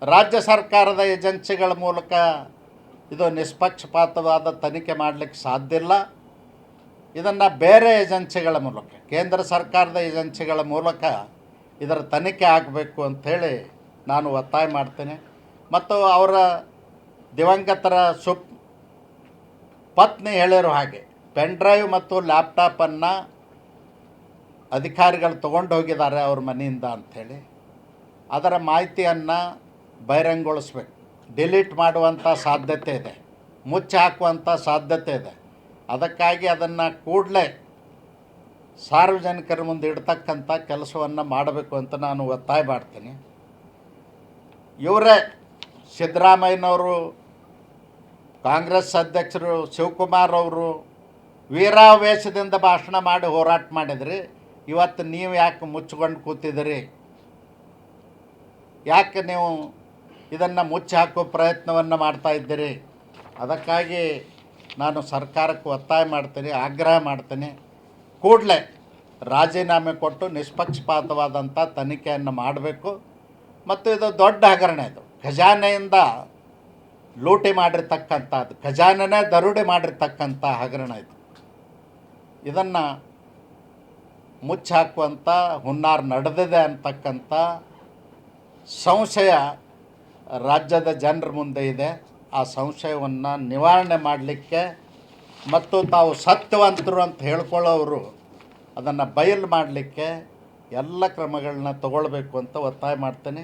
ರಾಜ್ಯ ಸರ್ಕಾರದ ಏಜೆನ್ಸಿಗಳ ಮೂಲಕ ಇದು ನಿಷ್ಪಕ್ಷಪಾತವಾದ ತನಿಖೆ ಮಾಡಲಿಕ್ಕೆ ಸಾಧ್ಯ ಇಲ್ಲ. ಇದನ್ನು ಬೇರೆ ಏಜೆನ್ಸಿಗಳ ಮೂಲಕ, ಕೇಂದ್ರ ಸರ್ಕಾರದ ಏಜೆನ್ಸಿಗಳ ಮೂಲಕ ಇದರ ತನಿಖೆ ಆಗಬೇಕು ಅಂಥೇಳಿ ನಾನು ಒತ್ತಾಯ ಮಾಡ್ತೇನೆ. ಮತ್ತು ಅವರ ದಿವಂಗತರ ಪತ್ನಿ ಹೇಳಿರೋ ಹಾಗೆ ಪೆನ್ ಡ್ರೈವ್ ಮತ್ತು ಲ್ಯಾಪ್ಟಾಪನ್ನು ಅಧಿಕಾರಿಗಳು ತೊಗೊಂಡು ಹೋಗಿದ್ದಾರೆ ಅವ್ರ ಮನೆಯಿಂದ ಅಂಥೇಳಿ. ಅದರ ಮಾಹಿತಿಯನ್ನು ಬಹಿರಂಗಗೊಳಿಸ್ಬೇಕು. ಡಿಲೀಟ್ ಮಾಡುವಂಥ ಸಾಧ್ಯತೆ ಇದೆ, ಮುಚ್ಚಿ ಹಾಕುವಂಥ ಸಾಧ್ಯತೆ ಇದೆ. ಅದಕ್ಕಾಗಿ ಅದನ್ನು ಕೂಡಲೇ ಸಾರ್ವಜನಿಕರ ಮುಂದೆ ಇಡ್ತಕ್ಕಂಥ ಕೆಲಸವನ್ನು ಮಾಡಬೇಕು ಅಂತ ನಾನು ಒತ್ತಾಯ ಮಾಡ್ತೀನಿ. ಇವರೇ ಸಿದ್ದರಾಮಯ್ಯನವರು, ಕಾಂಗ್ರೆಸ್ ಅಧ್ಯಕ್ಷರು ಶಿವಕುಮಾರ್ ಅವರು ವೀರಾವೇಶದಿಂದ ಭಾಷಣ ಮಾಡಿ ಹೋರಾಟ ಮಾಡಿದ್ರಿ. ಇವತ್ತು ನೀವು ಯಾಕೆ ಮುಚ್ಚಿಕೊಂಡು ಕೂತಿದ್ದೀರಿ? ಯಾಕೆ ನೀವು ಇದನ್ನು ಮುಚ್ಚಿ ಹಾಕೋ ಪ್ರಯತ್ನವನ್ನು ಮಾಡ್ತಾಯಿದ್ದೀರಿ? ಅದಕ್ಕಾಗಿ ನಾನು ಸರ್ಕಾರಕ್ಕೆ ಒತ್ತಾಯ ಮಾಡ್ತೀನಿ, ಆಗ್ರಹ ಮಾಡ್ತೀನಿ, ಕೂಡಲೇ ರಾಜೀನಾಮೆ ಕೊಟ್ಟು ನಿಷ್ಪಕ್ಷಪಾತವಾದಂಥ ತನಿಖೆಯನ್ನು ಮಾಡಬೇಕು. ಮತ್ತು ಇದು ದೊಡ್ಡ ಹಗರಣ, ಇದು ಖಜಾನೆಯಿಂದ ಲೂಟಿ ಮಾಡಿರ್ತಕ್ಕಂಥದ್ದು, ಖಜಾನೆನೇ ದರೋಡೆ ಮಾಡಿರ್ತಕ್ಕಂಥ ಹಗರಣ ಇದು. ಇದನ್ನು ಮುಚ್ಚಿ ಹಾಕುವಂಥ ಹುನ್ನಾರ ನಡೆದಿದೆ ಅಂತಕ್ಕಂಥ ಸಂಶಯ ರಾಜ್ಯದ ಜನರ ಮುಂದೆ ಇದೆ. ಆ ಸಂಶಯವನ್ನು ನಿವಾರಣೆ ಮಾಡಲಿಕ್ಕೆ ಮತ್ತು ತಾವು ಸತ್ಯವಂತರು ಅಂತ ಹೇಳ್ಕೊಳ್ಳೋರು ಅದನ್ನು ಬಯಲು ಮಾಡಲಿಕ್ಕೆ ಎಲ್ಲ ಕ್ರಮಗಳನ್ನ ತಗೊಳ್ಬೇಕು ಅಂತ ಒತ್ತಾಯ ಮಾಡ್ತೇನೆ.